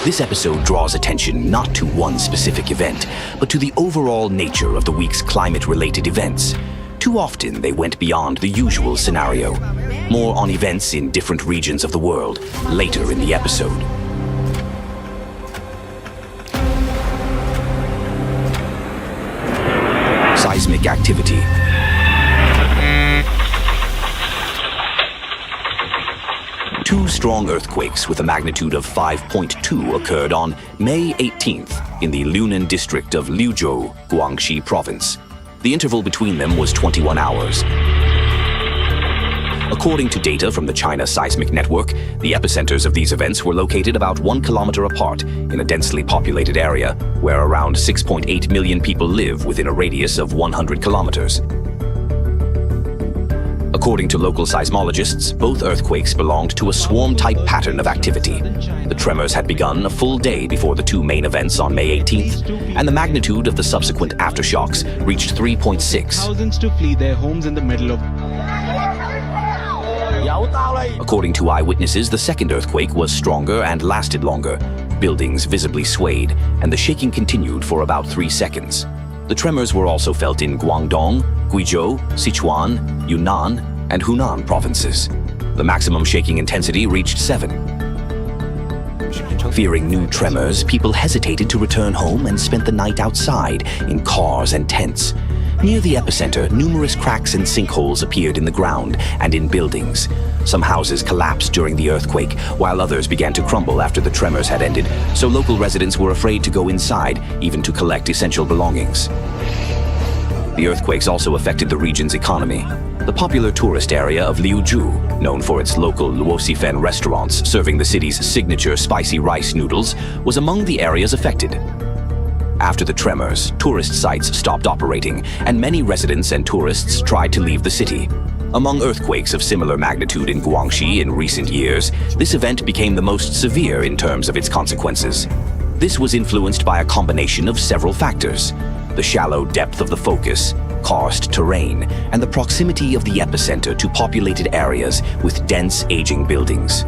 This episode draws attention not to one specific event, but to the overall nature of the week's climate-related events. Too often, they went beyond the usual scenario. More on events in different regions of the world later in the episode. Seismic activity. Two strong earthquakes with a magnitude of 5.2 occurred on May 18th in the Lunan district of Liuzhou, Guangxi province. The interval between them was 21 hours. According to data from the China Seismic Network, the epicenters of these events were located about 1 kilometer apart in a densely populated area where around 6.8 million people live within a radius of 100 kilometers. According to local seismologists, both earthquakes belonged to a swarm-type pattern of activity. The tremors had begun a full day before the two main events on May 18th, and the magnitude of the subsequent aftershocks reached 3.6. Thousands to flee their homes in the middle of... According to eyewitnesses, the second earthquake was stronger and lasted longer. Buildings visibly swayed, and the shaking continued for about 3 seconds. The tremors were also felt in Guangdong, Guizhou, Sichuan, Yunnan, and Hunan provinces. The maximum shaking intensity reached 7. Fearing new tremors, people hesitated to return home and spent the night outside in cars and tents. Near the epicenter, numerous cracks and sinkholes appeared in the ground and in buildings. Some houses collapsed during the earthquake, while others began to crumble after the tremors had ended, so local residents were afraid to go inside, even to collect essential belongings. The earthquakes also affected the region's economy. The popular tourist area of Liuzhou, known for its local luosifen restaurants serving the city's signature spicy rice noodles, was among the areas affected. After the tremors, tourist sites stopped operating, and many residents and tourists tried to leave the city. Among earthquakes of similar magnitude in Guangxi in recent years, this event became the most severe in terms of its consequences. This was influenced by a combination of several factors: the shallow depth of the focus, karst terrain, and the proximity of the epicenter to populated areas with dense, aging buildings.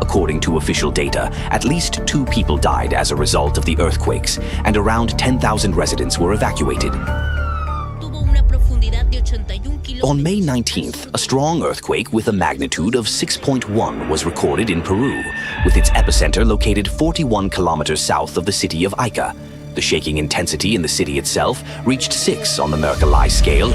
According to official data, at least 2 people died as a result of the earthquakes, and around 10,000 residents were evacuated. On May 19th, a strong earthquake with a magnitude of 6.1 was recorded in Peru, with its epicenter located 41 kilometers south of the city of Ica. The shaking intensity in the city itself reached 6 on the Mercalli scale.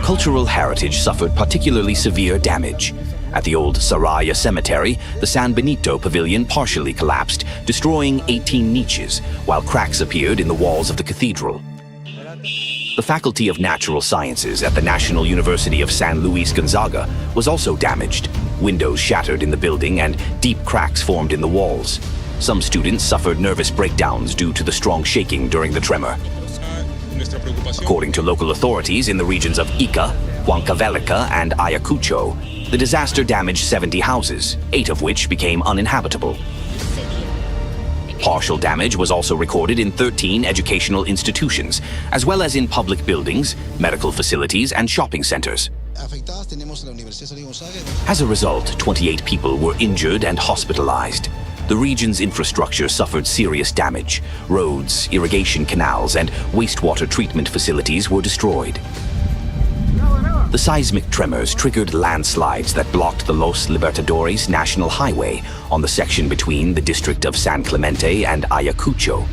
Cultural heritage suffered particularly severe damage. At the old Saraya cemetery, the San Benito pavilion partially collapsed, destroying 18 niches, while cracks appeared in the walls of the cathedral. The Faculty of Natural Sciences at the National University of San Luis Gonzaga was also damaged. Windows shattered in the building and deep cracks formed in the walls. Some students suffered nervous breakdowns due to the strong shaking during the tremor. According to local authorities in the regions of Ica, Huancavelica, and Ayacucho, the disaster damaged 70 houses, 8 of which became uninhabitable. Partial damage was also recorded in 13 educational institutions, as well as in public buildings, medical facilities, and shopping centers. As a result, 28 people were injured and hospitalized. The region's infrastructure suffered serious damage. Roads, irrigation canals, and wastewater treatment facilities were destroyed. The seismic tremors triggered landslides that blocked the Los Libertadores National Highway on the section between the district of San Clemente and Ayacucho.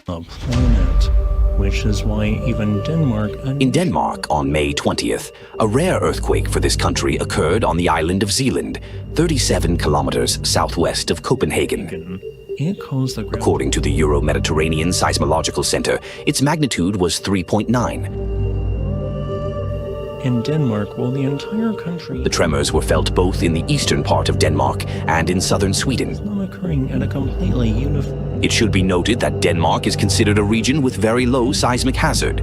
A planet, which is why even Denmark... In Denmark, on May 20th, a rare earthquake for this country occurred on the island of Zealand, 37 kilometers southwest of Copenhagen. According to the Euro-Mediterranean Seismological Center, its magnitude was 3.9. In Denmark, while the entire country... The tremors were felt both in the eastern part of Denmark and in southern Sweden. ...is not occurring at a completely uniform... It should be noted that Denmark is considered a region with very low seismic hazard.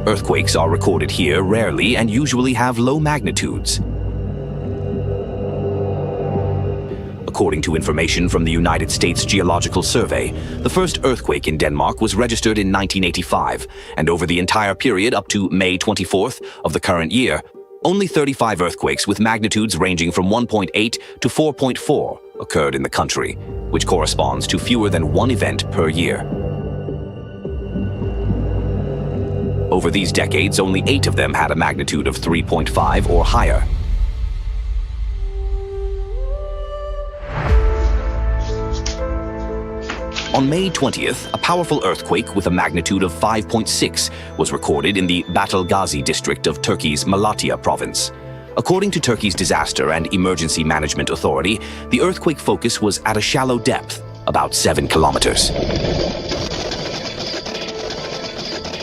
Earthquakes are recorded here rarely and usually have low magnitudes. According to information from the United States Geological Survey, the first earthquake in Denmark was registered in 1985, and over the entire period up to May 24th of the current year, Only 35 earthquakes with magnitudes ranging from 1.8 to 4.4 occurred in the country, which corresponds to fewer than one event per year. Over these decades, only 8 of them had a magnitude of 3.5 or higher. On May 20th, a powerful earthquake with a magnitude of 5.6 was recorded in the Battalgazi district of Turkey's Malatya province. According to Turkey's Disaster and Emergency Management Authority, the earthquake focus was at a shallow depth, about 7 kilometers.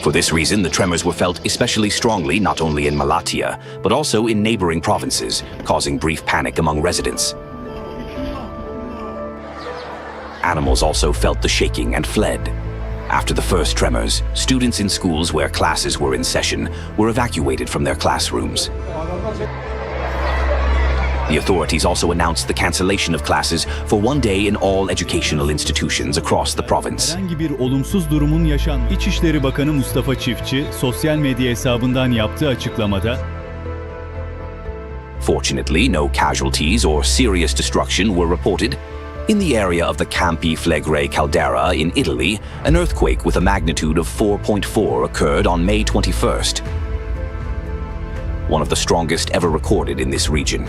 For this reason, the tremors were felt especially strongly not only in Malatya, but also in neighboring provinces, causing brief panic among residents. Animals also felt the shaking and fled. After the first tremors, students in schools where classes were in session were evacuated from their classrooms. The authorities also announced the cancellation of classes for one day in all educational institutions across the province. Herhangi bir olumsuz durumun yaşanmadığı İçişleri Bakanı Mustafa Çiftçi sosyal medya hesabından yaptığı açıklamada Fortunately, no casualties or serious destruction were reported. In the area of the Campi Flegrei caldera in Italy, an earthquake with a magnitude of 4.4 occurred on May 21st. One of the strongest ever recorded in this region.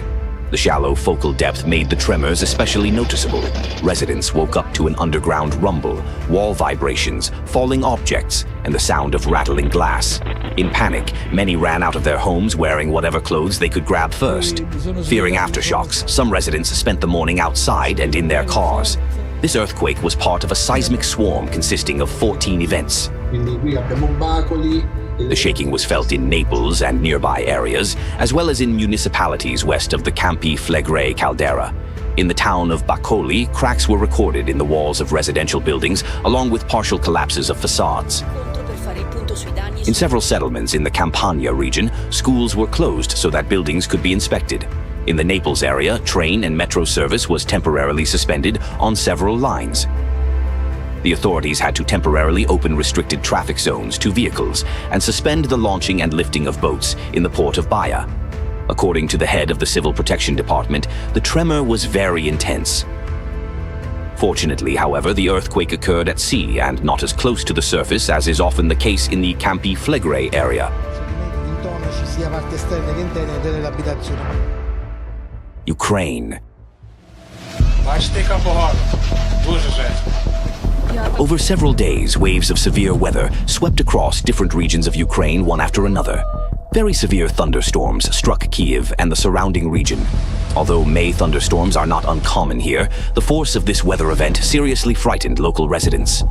The shallow focal depth made the tremors especially noticeable. Residents woke up to an underground rumble, wall vibrations, falling objects, and the sound of rattling glass. In panic, many ran out of their homes wearing whatever clothes they could grab first. Fearing aftershocks, some residents spent the morning outside and in their cars. This earthquake was part of a seismic swarm consisting of 14 events. The shaking was felt in Naples and nearby areas, as well as in municipalities west of the Campi Flegrei caldera. In the town of Bacoli, cracks were recorded in the walls of residential buildings, along with partial collapses of facades. In several settlements in the Campania region, schools were closed so that buildings could be inspected. In the Naples area, train and metro service was temporarily suspended on several lines. The authorities had to temporarily open restricted traffic zones to vehicles and suspend the launching and lifting of boats in the port of Baia. According to the head of the Civil Protection Department, the tremor was very intense. Fortunately, however, the earthquake occurred at sea and not as close to the surface as is often the case in the Campi Flegrei area. Ukraine. Over several days, waves of severe weather swept across different regions of Ukraine one after another. Very severe thunderstorms struck Kiev and the surrounding region. Although May thunderstorms are not uncommon here, the force of this weather event seriously frightened local residents.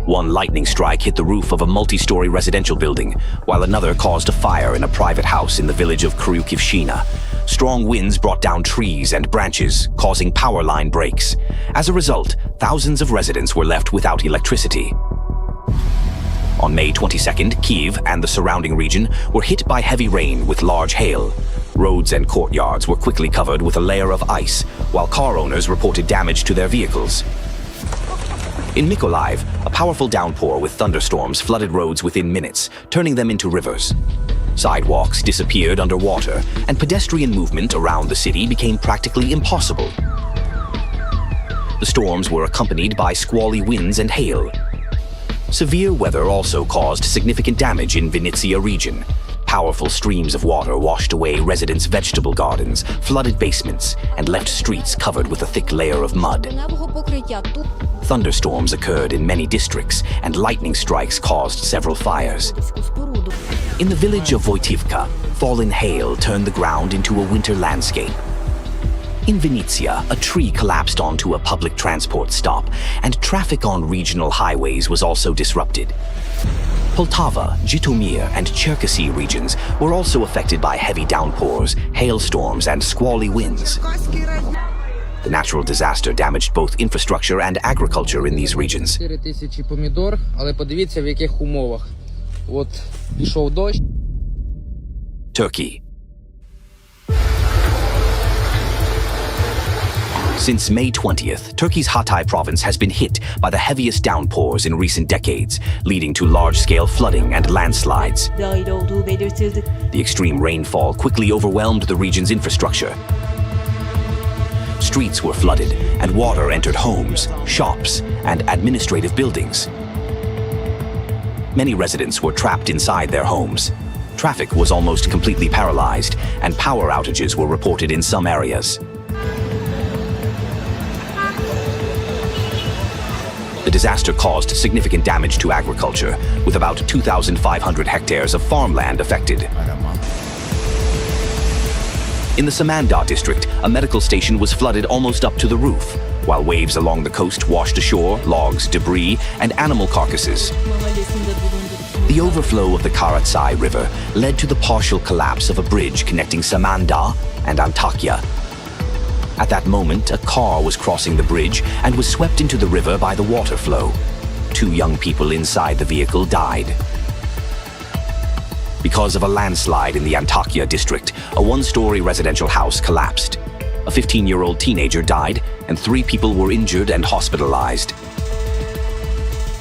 One lightning strike hit the roof of a multi-story residential building, while another caused a fire in a private house in the village of Kryukivshina. Strong winds brought down trees and branches, causing power line breaks. As a result, thousands of residents were left without electricity. On May 22nd, Kiev and the surrounding region were hit by heavy rain with large hail. Roads and courtyards were quickly covered with a layer of ice, while car owners reported damage to their vehicles. In Mykolaiv, a powerful downpour with thunderstorms flooded roads within minutes, turning them into rivers. Sidewalks disappeared underwater, and pedestrian movement around the city became practically impossible. The storms were accompanied by squally winds and hail. Severe weather also caused significant damage in Vinnytsia region. Powerful streams of water washed away residents' vegetable gardens, flooded basements, and left streets covered with a thick layer of mud. Thunderstorms occurred in many districts, and lightning strikes caused several fires. In the village of Voitivka, fallen hail turned the ground into a winter landscape. In Vinnytsia, a tree collapsed onto a public transport stop, and traffic on regional highways was also disrupted. Poltava, Zhytomyr, and Cherkasy regions were also affected by heavy downpours, hailstorms, and squally winds. The natural disaster damaged both infrastructure and agriculture in these regions. Turkey. Since May 20th, Turkey's Hatay province has been hit by the heaviest downpours in recent decades, leading to large-scale flooding and landslides. dahil olduğu belirtildi. The extreme rainfall quickly overwhelmed the region's infrastructure. Streets were flooded, and water entered homes, shops, and administrative buildings. Many residents were trapped inside their homes. Traffic was almost completely paralyzed, and power outages were reported in some areas. The disaster caused significant damage to agriculture, with about 2,500 hectares of farmland affected. In the Samandağ district, a medical station was flooded almost up to the roof, while waves along the coast washed ashore logs, debris, and animal carcasses. Mahallesinde bulundu. The overflow of the Karatsay River led to the partial collapse of a bridge connecting Samandağ and Antakya. At that moment, a car was crossing the bridge and was swept into the river by the water flow. 2 young people inside the vehicle died. Because of a landslide in the Antakya district, a 1-story residential house collapsed. A 15-year-old teenager died, and 3 people were injured and hospitalized.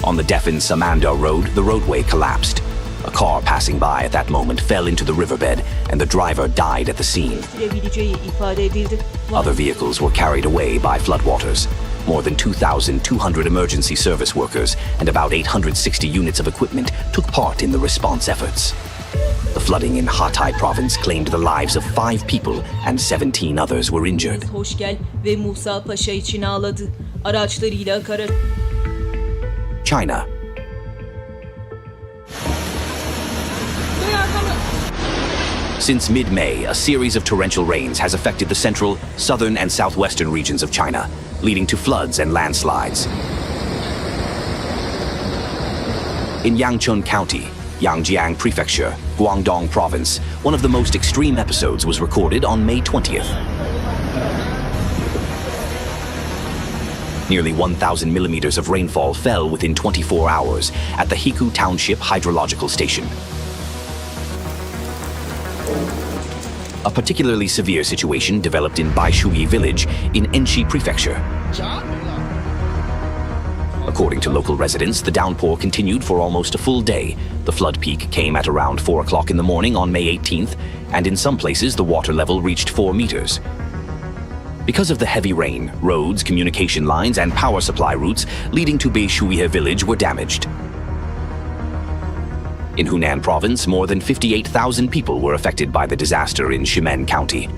On the Defin Samandağ road, the roadway collapsed. A car passing by at that moment fell into the riverbed, and the driver died at the scene. Sürebileceği ifade edildi. Other vehicles were carried away by floodwaters. More than 2,200 emergency service workers and about 860 units of equipment took part in the response efforts. The flooding in Hatay province claimed the lives of 5 people and 17 others were injured. Hoş gel ve Musa Paşa için ağladı. Araçlarıyla karar. China. Since mid-May, a series of torrential rains has affected the central, southern, and southwestern regions of China, leading to floods and landslides. In Yangchun County, Yangjiang Prefecture, Guangdong Province, one of the most extreme episodes was recorded on May 20th. Nearly 1,000 millimeters of rainfall fell within 24 hours at the Hiku Township Hydrological Station. A particularly severe situation developed in Baishui village in Enshi Prefecture. According to local residents, the downpour continued for almost a full day. The flood peak came at around 4 o'clock in the morning on May 18th, and in some places the water level reached 4 meters. Because of the heavy rain, roads, communication lines, and power supply routes leading to Baishui village were damaged. In Hunan province, more than 58,000 people were affected by the disaster in Ximen County.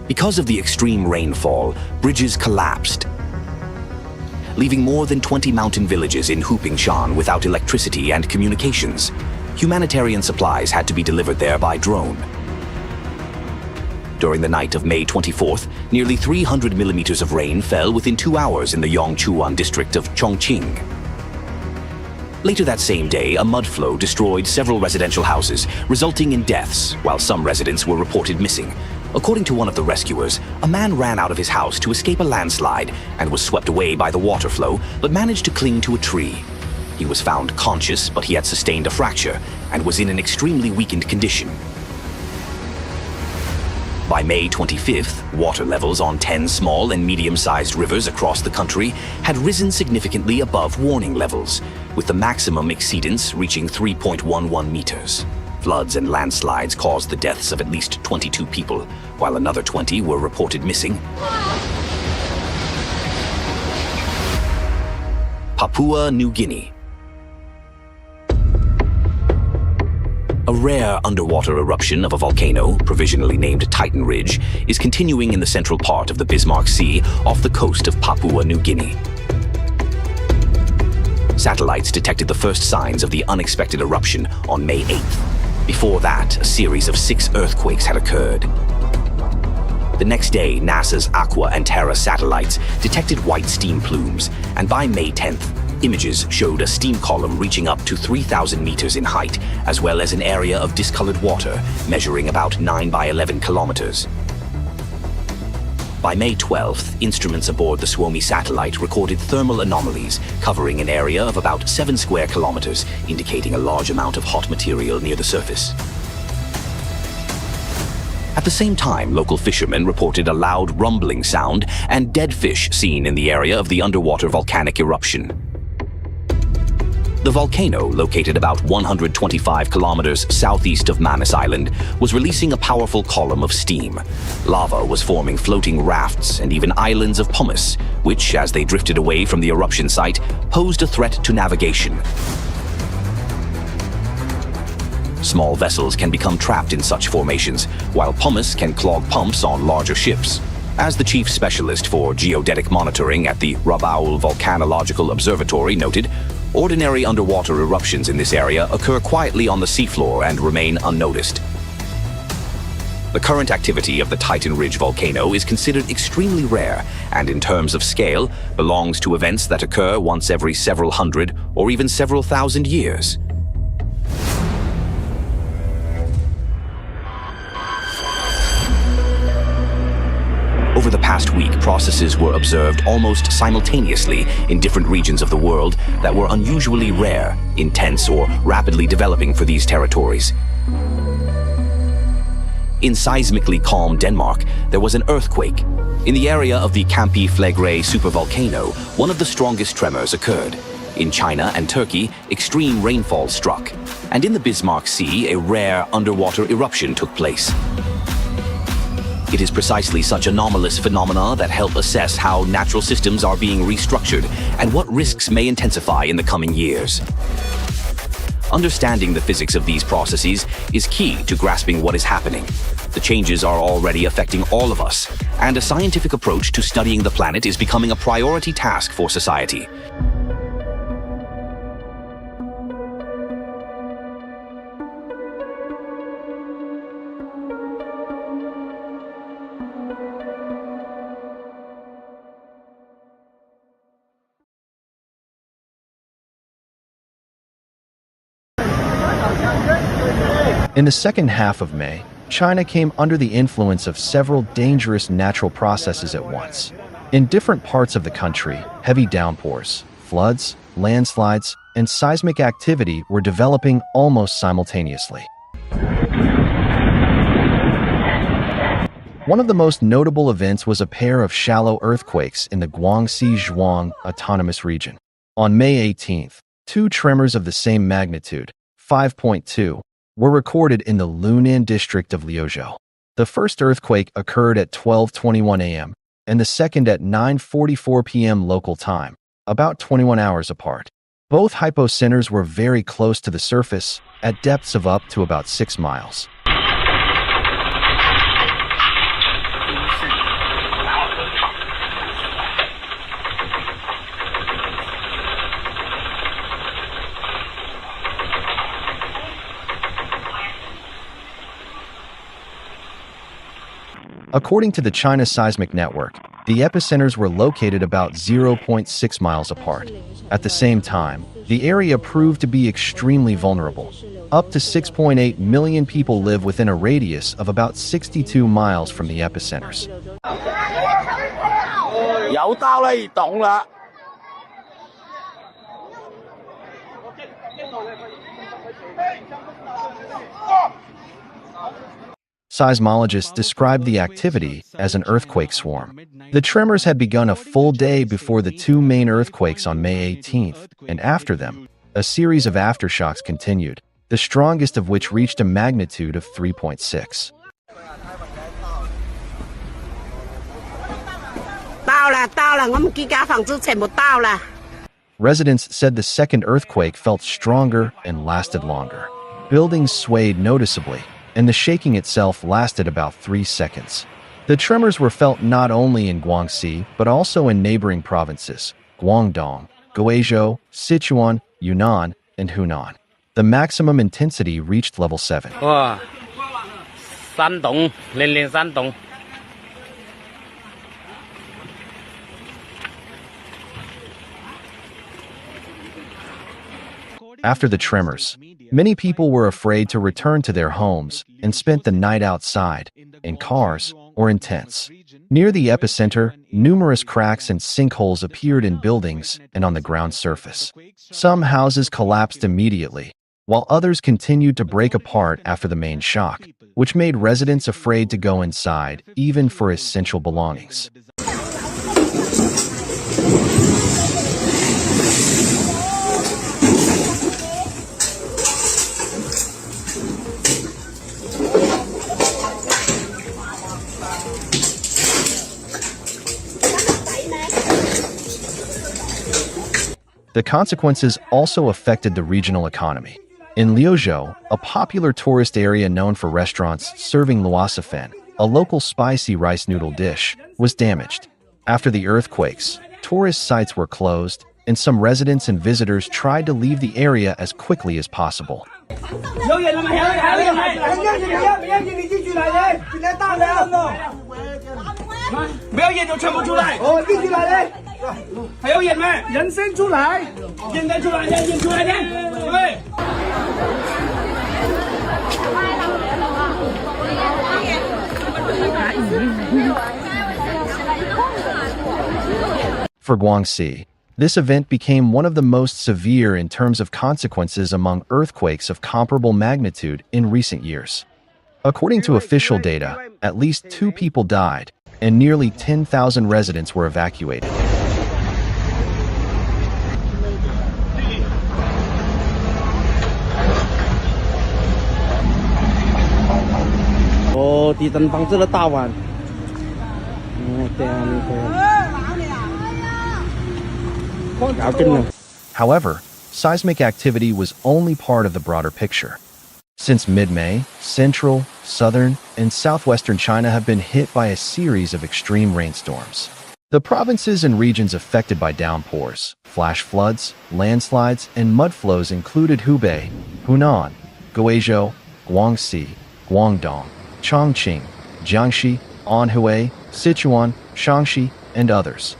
Because of the extreme rainfall, bridges collapsed, leaving more than 20 mountain villages in Hupingshan without electricity and communications. Humanitarian supplies had to be delivered there by drone. During the night of May 24th, nearly 300 millimeters of rain fell within 2 hours in the Yongchuan district of Chongqing. Later that same day, a mudflow destroyed several residential houses, resulting in deaths, while some residents were reported missing. According to one of the rescuers, a man ran out of his house to escape a landslide and was swept away by the water flow, but managed to cling to a tree. He was found conscious, but he had sustained a fracture and was in an extremely weakened condition. By May 25th, water levels on 10 small and medium-sized rivers across the country had risen significantly above warning levels, with the maximum exceedance reaching 3.11 meters. Floods and landslides caused the deaths of at least 22 people, while another 20 were reported missing. Papua New Guinea. A rare underwater eruption of a volcano, provisionally named Titan Ridge, is continuing in the central part of the Bismarck Sea off the coast of Papua New Guinea. Satellites detected the first signs of the unexpected eruption on May 8th. Before that, a series of 6 earthquakes had occurred. The next day, NASA's Aqua and Terra satellites detected white steam plumes, and by May 10th, images showed a steam column reaching up to 3,000 meters in height, as well as an area of discolored water measuring about 9 by 11 kilometers. By May 12th, instruments aboard the Suomi satellite recorded thermal anomalies covering an area of about 7 square kilometers, indicating a large amount of hot material near the surface. At the same time, local fishermen reported a loud rumbling sound and dead fish seen in the area of the underwater volcanic eruption. The volcano, located about 125 kilometers southeast of Manus Island, was releasing a powerful column of steam. Lava was forming floating rafts and even islands of pumice, which, as they drifted away from the eruption site, posed a threat to navigation. Small vessels can become trapped in such formations, while pumice can clog pumps on larger ships. As the chief specialist for geodetic monitoring at the Rabaul Volcanological Observatory noted, ordinary underwater eruptions in this area occur quietly on the seafloor and remain unnoticed. The current activity of the Titan Ridge volcano is considered extremely rare and, in terms of scale, belongs to events that occur once every several hundred or even several thousand years. Over the past week, processes were observed almost simultaneously in different regions of the world that were unusually rare, intense, or rapidly developing for these territories. In seismically calm Denmark, there was an earthquake. In the area of the Campi Flegrei supervolcano, one of the strongest tremors occurred. In China and Turkey, extreme rainfall struck. And in the Bismarck Sea, a rare underwater eruption took place. It is precisely such anomalous phenomena that help assess how natural systems are being restructured and what risks may intensify in the coming years. Understanding the physics of these processes is key to grasping what is happening. The changes are already affecting all of us, and a scientific approach to studying the planet is becoming a priority task for society. In the second half of May, China came under the influence of several dangerous natural processes at once. In different parts of the country, heavy downpours, floods, landslides, and seismic activity were developing almost simultaneously. One of the most notable events was a pair of shallow earthquakes in the Guangxi-Zhuang Autonomous Region. On May 18th, two tremors of the same magnitude, 5.2, were recorded in the Lunan district of Liuzhou. The first earthquake occurred at 12:21 a.m. and the second at 9:44 p.m. local time, about 21 hours apart. Both hypocenters were very close to the surface, at depths of up to about 6 miles. According to the China Seismic Network, the epicenters were located about 0.6 miles apart. At the same time, the area proved to be extremely vulnerable. Up to 6.8 million people live within a radius of about 62 miles from the epicenters. Seismologists described the activity as an earthquake swarm. The tremors had begun a full day before the two main earthquakes on May 18th, and after them, a series of aftershocks continued, the strongest of which reached a magnitude of 3.6. Residents said the second earthquake felt stronger and lasted longer. Buildings swayed noticeably, and the shaking itself lasted about 3 seconds. The tremors were felt not only in Guangxi, but also in neighboring provinces, Guangdong, Guizhou, Sichuan, Yunnan, and Hunan. The maximum intensity reached level 7. After the tremors, many people were afraid to return to their homes and spent the night outside, in cars or in tents. Near the epicenter, numerous cracks and sinkholes appeared in buildings and on the ground surface. Some houses collapsed immediately, while others continued to break apart after the main shock, which made residents afraid to go inside, even for essential belongings. The consequences also affected the regional economy. In Liuzhou, a popular tourist area known for restaurants serving luosafen, a local spicy rice noodle dish, was damaged. After the earthquakes, tourist sites were closed, and some residents and visitors tried to leave the area as quickly as possible. For Guangxi, this event became one of the most severe in terms of consequences among earthquakes of comparable magnitude in recent years. According to official data, at least 2 people died, and nearly 10,000 residents were evacuated. However, seismic activity was only part of the broader picture. Since mid-May, central, southern, and southwestern China have been hit by a series of extreme rainstorms. The provinces and regions affected by downpours, flash floods, landslides, and mudflows included Hubei, Hunan, Guizhou, Guangxi, Guangdong, Chongqing, Jiangxi, Anhui, Sichuan, Shaanxi, and others.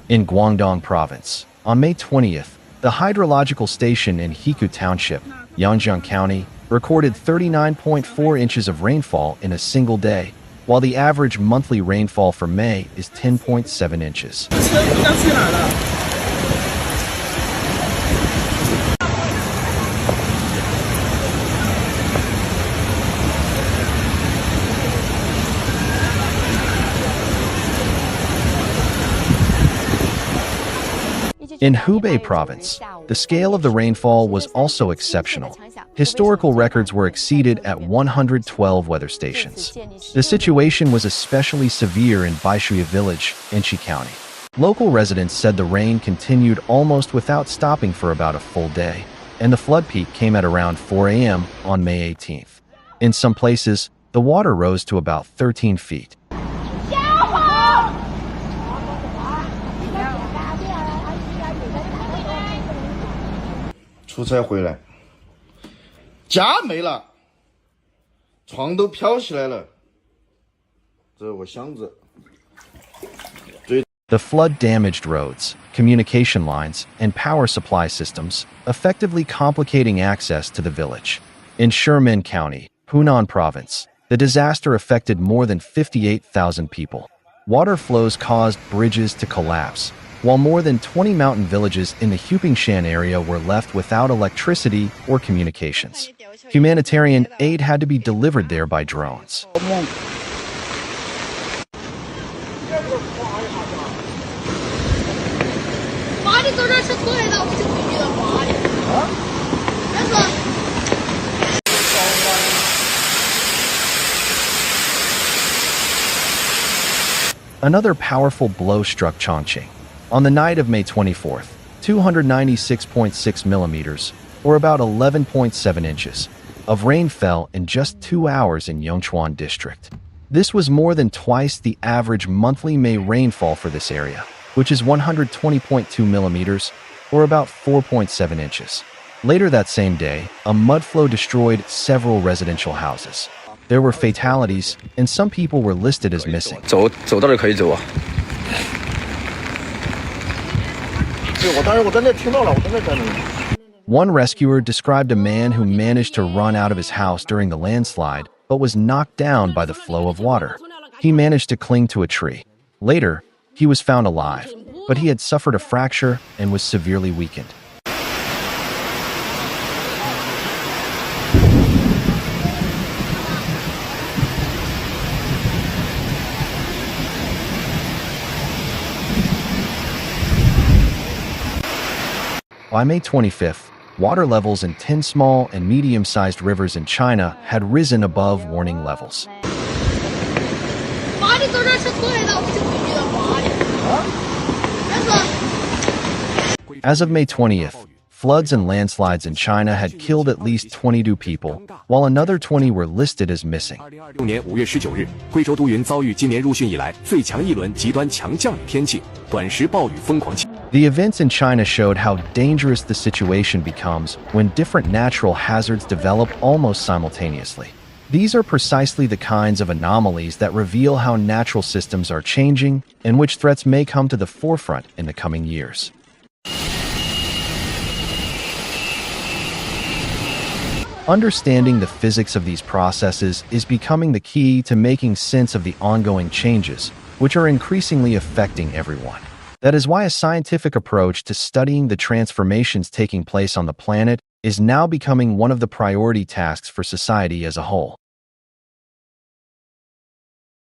In Guangdong Province, on May 20th, the hydrological station in Hiku Township, Yangjiang County, recorded 39.4 inches of rainfall in a single day, while the average monthly rainfall for May is 10.7 inches. In Hubei Province, the scale of the rainfall was also exceptional. Historical records were exceeded at 112 weather stations. The situation was especially severe in Baishuya Village, Enchi County. Local residents said the rain continued almost without stopping for about a full day, and the flood peak came at around 4 a.m. on May 18th. In some places, the water rose to about 13 feet. The flood damaged roads, communication lines, and power supply systems, effectively complicating access to the village. In Shimen County, Hunan Province, the disaster affected more than 58,000 people. Water flows caused bridges to collapse, while more than 20 mountain villages in the Hupingshan area were left without electricity or communications. Humanitarian aid had to be delivered there by drones. Another powerful blow struck Chongqing. On the night of May 24th, 296.6 millimeters, or about 11.7 inches, of rain fell in just 2 hours in Yongchuan District. This was more than twice the average monthly May rainfall for this area, which is 120.2 millimeters, or about 4.7 inches. Later that same day, a mudflow destroyed several residential houses. There were fatalities, and some people were listed as missing. 走到这可以走啊。我当时我在那听到了，我在那站着。 One rescuer described a man who managed to run out of his house during the landslide, but was knocked down by the flow of water. He managed to cling to a tree. Later, he was found alive, but he had suffered a fracture and was severely weakened. By May 25th, water levels in 10 small and medium-sized rivers in China had risen above warning levels. As of May 20th, floods and landslides in China had killed at least 22 people, while another 20 were listed as missing. 2026年5月19日，贵州都匀遭遇今年入汛以来最强一轮极端强降雨天气，短时暴雨疯狂气。 The events in China showed how dangerous the situation becomes when different natural hazards develop almost simultaneously. These are precisely the kinds of anomalies that reveal how natural systems are changing and which threats may come to the forefront in the coming years. Understanding the physics of these processes is becoming the key to making sense of the ongoing changes, which are increasingly affecting everyone. That is why a scientific approach to studying the transformations taking place on the planet is now becoming one of the priority tasks for society as a whole.